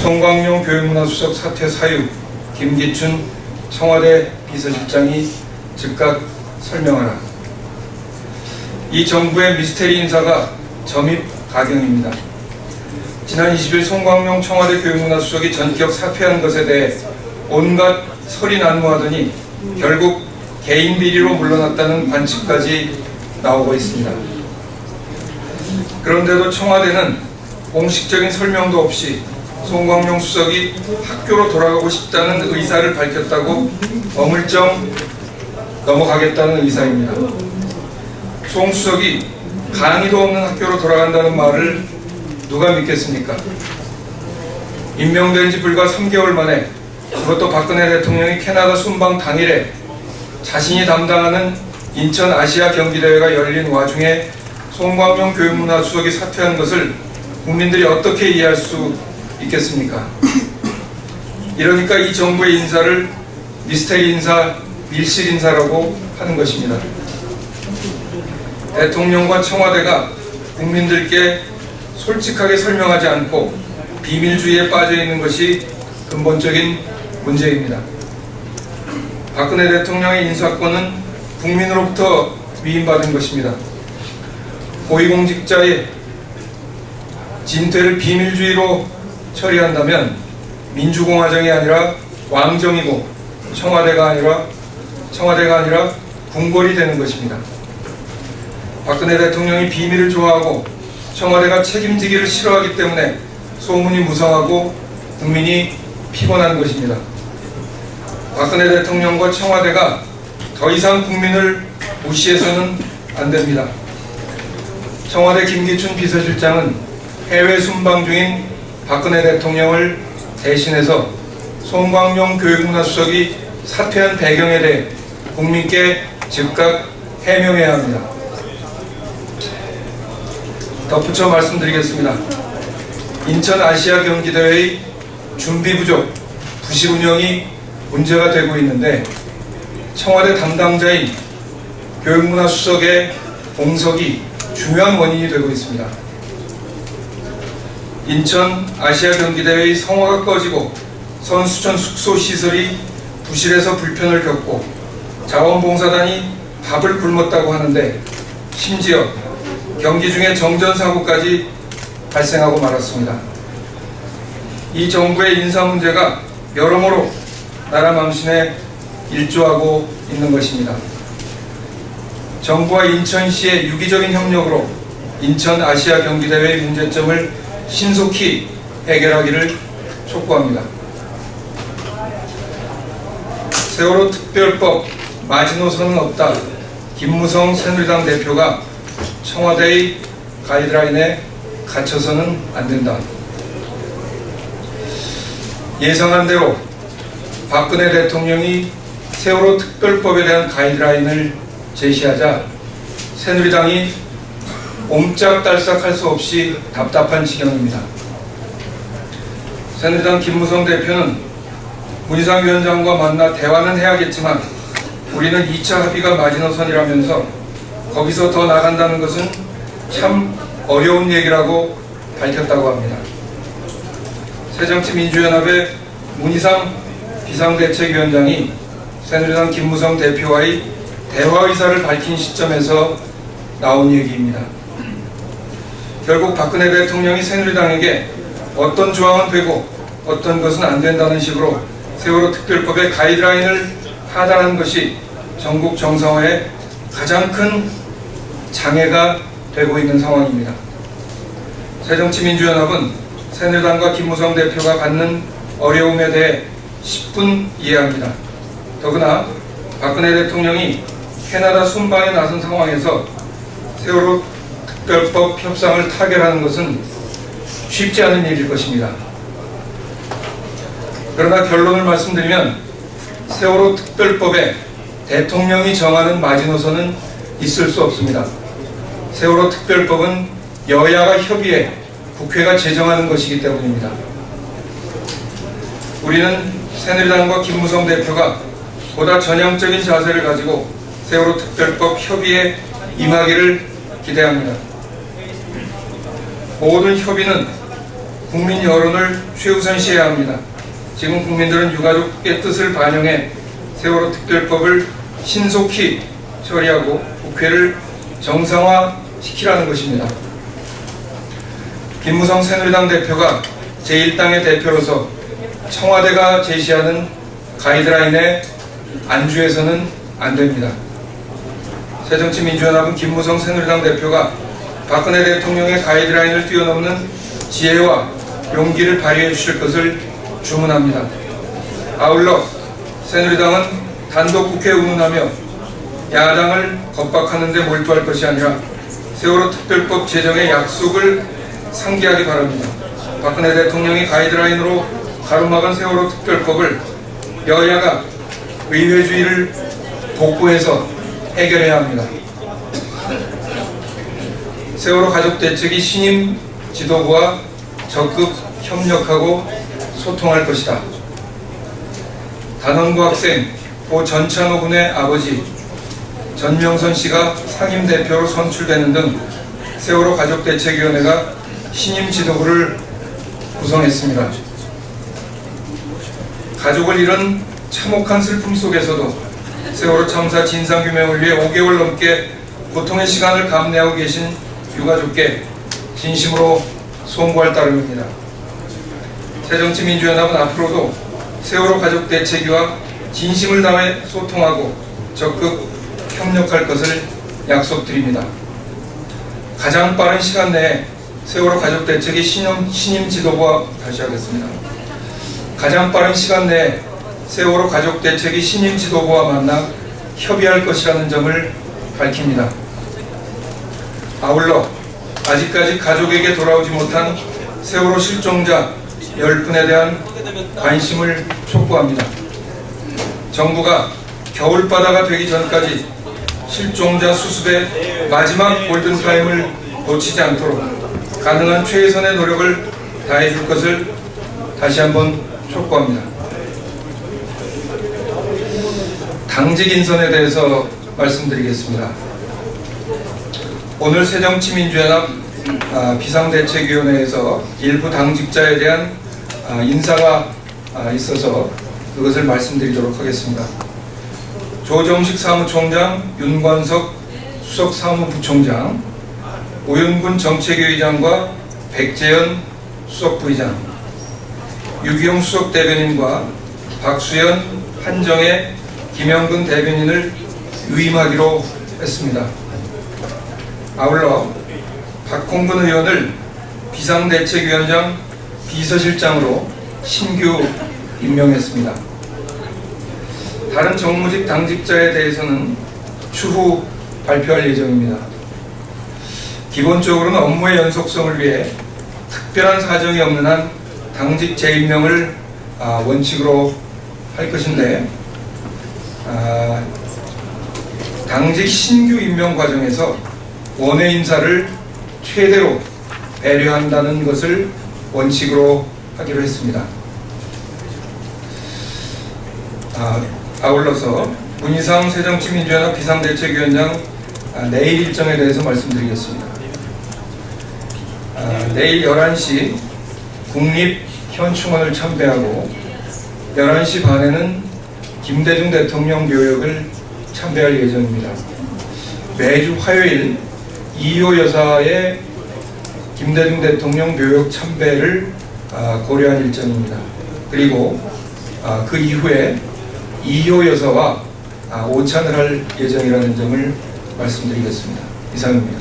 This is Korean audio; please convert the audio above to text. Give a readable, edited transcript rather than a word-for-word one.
송광용 교육문화수석 사퇴 사유 김기춘 청와대 비서실장이 즉각 설명하라. 이 정부의 미스테리 인사가 점입 가경입니다. 지난 20일 송광용 청와대 교육문화수석이 전격 사퇴한 것에 대해 온갖 설이 난무하더니 결국 개인 비리로 물러났다는 관측까지 나오고 있습니다. 그런데도 청와대는 공식적인 설명도 없이 송광용 수석이 학교로 돌아가고 싶다는 의사를 밝혔다고 어물쩡 넘어가겠다는 의사입니다. 송 수석이 강의도 없는 학교로 돌아간다는 말을 누가 믿겠습니까? 임명된 지 불과 3개월 만에, 그것도 박근혜 대통령이 캐나다 순방 당일에 자신이 담당하는 인천 아시아 경기대회가 열린 와중에 송광용 교육문화수석이 사퇴한 것을 국민들이 어떻게 이해할 수 있겠습니까? 이러니까 이 정부의 인사를 미스테리 인사, 밀실 인사라고 하는 것입니다. 대통령과 청와대가 국민들께 솔직하게 설명하지 않고 비밀주의에 빠져 있는 것이 근본적인 문제입니다. 박근혜 대통령의 인사권은 국민으로부터 위임받은 것입니다. 고위공직자의 진퇴를 비밀주의로 처리한다면 민주공화정이 아니라 왕정이고 청와대가 아니라 궁궐이 되는 것입니다. 박근혜 대통령이 비밀을 좋아하고 청와대가 책임지기를 싫어하기 때문에 소문이 무성하고 국민이 피곤한 것입니다. 박근혜 대통령과 청와대가 더 이상 국민을 무시해서는 안 됩니다. 청와대 김기춘 비서실장은 해외 순방 중인 박근혜 대통령을 대신해서 송광용 교육문화수석이 사퇴한 배경에 대해 국민께 즉각 해명해야 합니다. 덧붙여 말씀드리겠습니다. 인천 아시아 경기대회의 준비 부족, 부실 운영이 문제가 되고 있는데 청와대 담당자인 교육문화수석의 공석이 중요한 원인이 되고 있습니다. 인천 아시아 경기대회의 성화가 꺼지고 선수촌 숙소 시설이 부실해서 불편을 겪고 자원봉사단이 밥을 굶었다고 하는데 심지어 경기 중에 정전사고까지 발생하고 말았습니다. 이 정부의 인사 문제가 여러모로 나라 망신에 일조하고 있는 것입니다. 정부와 인천시의 유기적인 협력으로 인천 아시아 경기대회의 문제점을 신속히 해결하기를 촉구합니다. 세월호 특별법 마지노선은 없다. 김무성 새누리당 대표가 청와대의 가이드라인에 갇혀서는 안 된다. 예상한 대로 박근혜 대통령이 세월호 특별법에 대한 가이드라인을 제시하자 새누리당이 옴짝달싹할 수 없이 답답한 지경입니다. 새누리당 김무성 대표는 문희상 위원장과 만나 대화는 해야겠지만 우리는 2차 합의가 마지노선이라면서 거기서 더 나간다는 것은 참 어려운 얘기라고 밝혔다고 합니다. 새정치민주연합의 문희상 비상대책위원장이 새누리당 김무성 대표와의 대화 의사를 밝힌 시점에서 나온 얘기입니다. 결국 박근혜 대통령이 새누리당에게 어떤 조항은 되고 어떤 것은 안 된다는 식으로 세월호 특별법의 가이드라인을 하달한 것이 전국 정상화에 가장 큰 장애가 되고 있는 상황입니다. 새정치민주연합은 새누리당과 김무성 대표가 갖는 어려움에 대해 10분 이해합니다. 더구나 박근혜 대통령이 캐나다 순방에 나선 상황에서 세월호 특별법 협상을 타결하는 것은 쉽지 않은 일일 것입니다. 그러나 결론을 말씀드리면 세월호 특별법에 대통령이 정하는 마지노선은 있을 수 없습니다. 세월호 특별법은 여야가 협의해 국회가 제정하는 것이기 때문입니다. 우리는 새누리당과 김무성 대표가 보다 전향적인 자세를 가지고 세월호 특별법 협의에 임하기를 기대합니다. 모든 협의는 국민 여론을 최우선시해야 합니다. 지금 국민들은 유가족의 뜻을 반영해 세월호 특별법을 신속히 처리하고 국회를 정상화시키라는 것입니다. 김무성 새누리당 대표가 제1당의 대표로서 청와대가 제시하는 가이드라인에 안주해서는 안 됩니다. 새정치민주연합은 김무성 새누리당 대표가 박근혜 대통령의 가이드라인을 뛰어넘는 지혜와 용기를 발휘해 주실 것을 주문합니다. 아울러 새누리당은 단독 국회에 운운하며 야당을 겁박하는 데 몰두할 것이 아니라 세월호 특별법 제정의 약속을 상기하기 바랍니다. 박근혜 대통령이 가이드라인으로 가로막은 세월호 특별법을 여야가 의회주의를 복구해서 해결해야 합니다. 세월호 가족대책이 신임 지도부와 적극 협력하고 소통할 것이다. 단원고 학생 고 전찬호 군의 아버지 전명선 씨가 상임대표로 선출되는 등 세월호 가족대책위원회가 신임 지도부를 구성했습니다. 가족을 잃은 참혹한 슬픔 속에서도 세월호 참사 진상규명을 위해 5개월 넘게 고통의 시간을 감내하고 계신 유가족께 진심으로 송구할 따름입니다. 새정치민주연합은 앞으로도 세월호 가족대책위와 진심을 다해 소통하고 적극 협력할 것을 약속드립니다. 가장 빠른 시간 내에 세월호 가족대책위 신임 지도부와 다시 하겠습니다. 가장 빠른 시간 내에 세월호 가족대책위 신임 지도부와 만나 협의할 것이라는 점을 밝힙니다. 아울러 아직까지 가족에게 돌아오지 못한 세월호 실종자 10분에 대한 관심을 촉구합니다. 정부가 겨울바다가 되기 전까지 실종자 수습의 마지막 골든타임을 놓치지 않도록 가능한 최선의 노력을 다해줄 것을 다시 한번 촉구합니다. 당직 인선에 대해서 말씀드리겠습니다. 오늘 새정치민주연합 비상대책위원회에서 일부 당직자에 대한 인사가 있어서 그것을 말씀드리도록 하겠습니다. 조정식 사무총장, 윤관석 수석사무부총장, 오윤근 정책위의장과 백재현 수석부의장, 유기용 수석대변인과 박수현, 한정혜, 김영근 대변인을 유임하기로 했습니다. 아울러 박홍근 의원을 비상대책위원장 비서실장으로 신규 임명했습니다. 다른 정무직 당직자에 대해서는 추후 발표할 예정입니다. 기본적으로는 업무의 연속성을 위해 특별한 사정이 없는 한 당직 재임명을 원칙으로 할 것인데 당직 신규 임명 과정에서 원외 인사를 최대로 배려한다는 것을 원칙으로 하기로 했습니다. 아울러서 문희상 새정치민주연합 비상대책위원장 내일 일정에 대해서 말씀드리겠습니다. 내일 11시 국립현충원을 참배하고 11시 반에는 김대중 대통령 묘역을 참배할 예정입니다. 매주 화요일 이효 여사의 김대중 대통령 묘역 참배를 고려한 일정입니다. 그리고 그 이후에 이효 여사와 오찬을 할 예정이라는 점을 말씀드리겠습니다. 이상입니다.